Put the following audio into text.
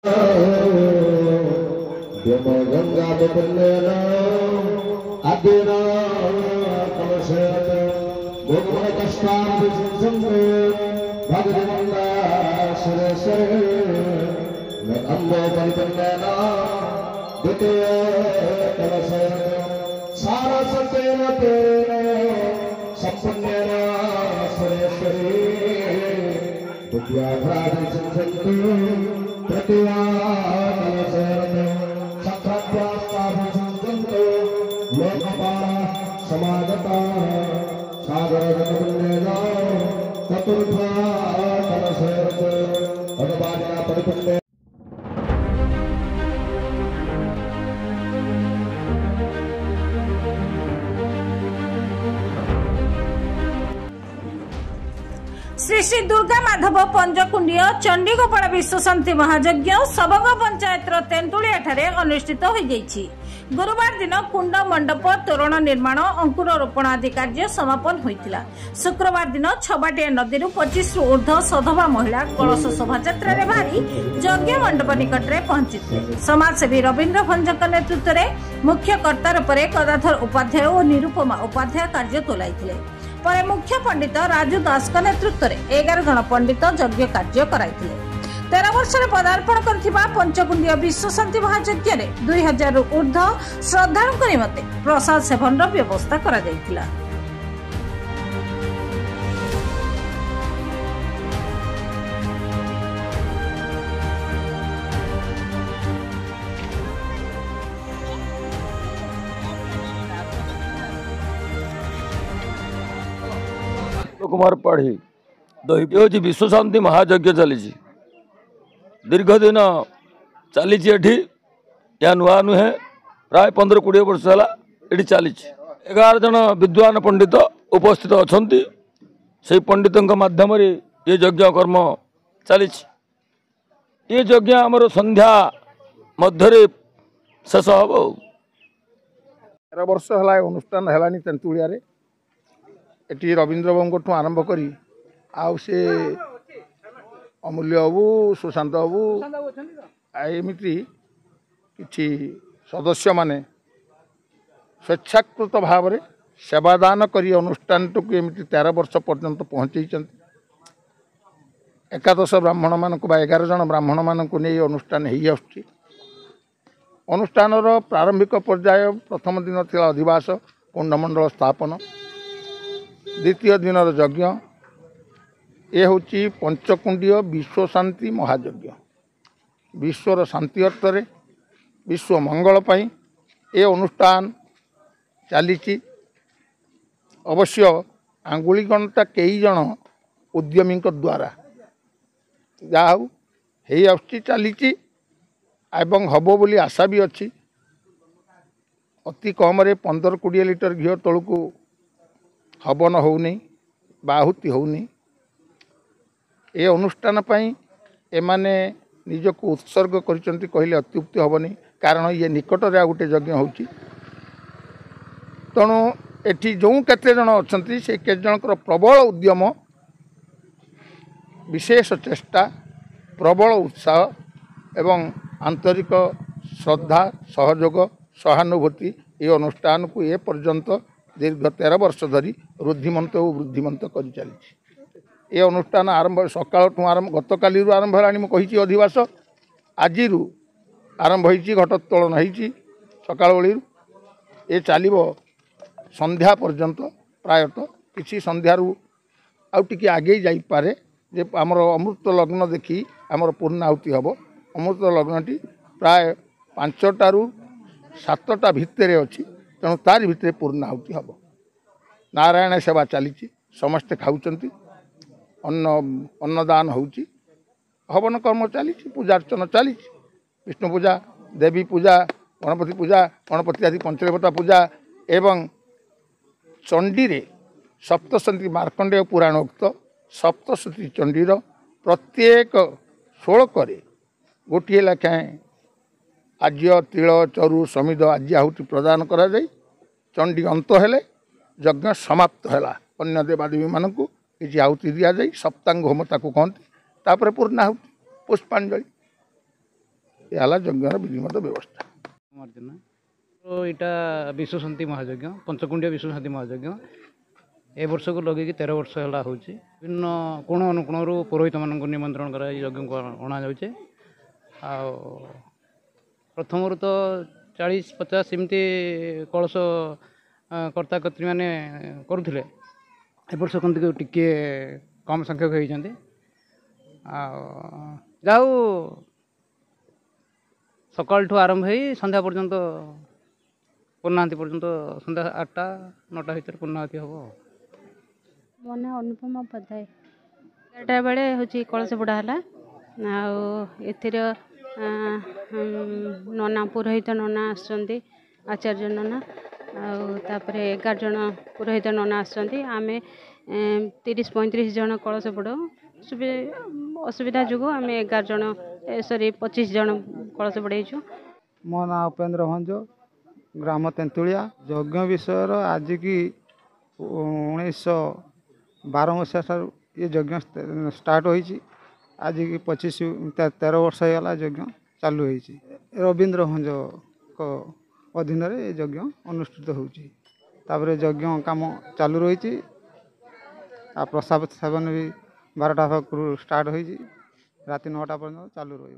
गंगा पुण्यना अद्यना कलशेन भगवत कष्टाभिषेचन्ते भगवन्दा सुरेश्वरे अम्बो परिपन्नेना द्वितीय कलशेन सारसतेन तेन संपन्नेन सुरेश्वरे द्वितीयाभिषेचन्ते तृतीया कलशेन सत्राभ्यास्ताभिषेचन्ते लोकपाल समागता सागर पुण्यना चतुर्था कलशेन भगवान् परिपुण्य। श्री श्री दुर्गा माधव पंचकुंडीय चंडीगोपाल विश्वशांति महायज्ञ सबंग पंचायत तेंतुलिया ठारे अनुष्ठित हो जाइछि। गुरुवार दिन कुंड मंडप तोरण निर्माण अंकुरोपण आदि कार्य समापन होइतिला। शुक्रवार दिन छबाटिया नदी 25 रु ऊर्ध्व सधवा महिला कलश शोभायात्रा रे बाहरी यज्ञ मंडप निकट रे पहुंचिथिले। समाजसेवी रवींद्र भंजक नेतृत्व रे मुख्य कर्ता रूपे गदाधर उपाध्याय और निरुपमा उपाध्याय कार्य तुलाइथिले। पर मुख्य पंडित राजू दास नेतृत्व में 11 जन पंडित यज्ञ कार्य कराइथिले। 13 वर्ष पदार्पण करथिबा पंचकुंडीय विश्वशांति महायज्ञ रे 2000 रु ऊर्ध्व श्रद्धालुଙ୍କ निमते प्रसाद सेवन व्यवस्था करा जायतिला। कुमार पाढ़ी ये विश्वशांति महायज्ञ चली दीर्घ दिन चली या नुआ नुहे प्राय 15-20 वर्ष है चली 11 जन विद्वान पंडित उपस्थित अच्छा से पंडितों माध्यम ये यज्ञ कर्म चली ये यज्ञ आमर संध्या मध्य शेष हम 13 वर्ष है अनुष्ठान है तेंतुलिया एटी रवींद्र बाबू आरंभ करी आउ से अमूल्य बाबू सुशांत बाबू एमती कि सदस्य माने स्वेच्छाकृत भाव में सेवादान करी अनुष्ठान को एमती 13 वर्ष पर्यंत पहुँचे। एकादश ब्राह्मण मान 11 जन ब्राह्मण मान नहीं अनुष्ठान हो अनुष्ठान प्रारंभिक पर्याय प्रथम दिन थी अधिवास कुंडमंडल स्थापन द्वितीय दिन यज्ञ ये हूँ पंचकुंडीय विश्वशांति महायज्ञ विश्वर शांति अर्थ रे विश्व मंगल पाई ये अनुष्ठान चली अवश्य आंगुली गणता कई जन उद्यमी द्वारा जहाँ हो चली एवं हब बोली आशा भी अच्छी अति कम 15-20 लिटर घी तलू हवन होनी बाहुति होनी ए अनुष्ठान पाई एमाने निजक उत्सर्ग करिसंती कहले अत्युक्ति हेनी कारण ये निकट रे गोटे यज्ञ होची तेणु एठी जो केते जन अछंती से केते जनकर प्रबल उद्यम विशेष चेष्टा प्रबल उत्साह एवं आंतरिक श्रद्धा सहयोग सहानुभूति ये अनुष्ठान को ए पर्यंत दीर्घ 13 वर्ष धरी रुद्धिमंत और वृद्धिमंत कर चली अनुष्ठान आरंभ सकाल आरंभ गत काली आरंभ है अधिवास आज आरंभ हो घटोत्तोलन हो सका बेलू ये चलो संध्या पर्यंत प्रायतः किसी संध्यारू आउे आगे जापे जे आमर अमृत लग्न देखी आमर पूर्णाहुति हम अमृत लग्नटी प्राय 5टा ରୁ 7टा भितर अच्छी तेणु तार भितर पूर्णाहुति हम नारायण सेवा चली समस्ते खाऊँच अन्नदान होची हवन कर्म चली पूजा अर्चना चली विष्णु पूजा देवी पूजा गणपति आदि पंचदेवता पूजा एवं चंडी रे सप्तशती मार्कंडेय पुराणोक्त सप्तशती चंडीर प्रत्येक षोलक गोटे लेखाएं आज्य तिल चरु समिध आज्य आहुति प्रदान करा जाय चंडी अंत हेले यज्ञ समाप्त है अन्य देवादेवी मानक किसी आहुति दि जाए सप्तांग होम ताकू कहती तापर पूर्णाहुति पुष्पांजलि ହେଲା ଯଜ୍ଞର ବିଧିମତ ବ୍ୟବସ୍ଥା। कुमार जेना तो यहाँ विश्वशांति महायज्ञ पंचकुंडिया विश्वशांति महायज्ञ ए वर्ष को लगे 13 वर्ष है विभिन्न कोण अनुकोण पुरोहित मान निमंत्रण कर यज्ञ को अणा जाऊे प्रथम तो 40-50 एमती कलश कर्ता कर्त्री मैंने करुले ए वर्ष कम टिके कम संख्यक होती जाऊ सकाल ठू आरंभ हो संध्या पर्यंत पूर्णाहुति पर्यंत संध्या 8-9 भितर पूर्णाहुति हम। मो ना अनुपमा उपाध्याय 11टा बेले हूँ कलश बुड़ा है नना पुरोहित नना आसुँच आचार्य नना आपर 11 जन पुरोहित नना आम 30-35 जन कलश बुड़ाऊ असुविधा जो आम 11 जन 25 जन कलश बुड़ाईचु। मो ना उपेन्द्र भंज ग्राम तेंतुलिया यज्ञ विषय आज की 1912 मसीहा ये यज्ञ स्टार्ट होई आज की 13 वर्ष होगा यज्ञ चालू होती रवींद्र भंज को अधीन यज्ञ अनुष्ठित होपर यज्ञ काम चालू रही प्रसाद सेवन भी 12टा पाखु स्टार्ट होती राति 9टा पर्यंत चालू रही।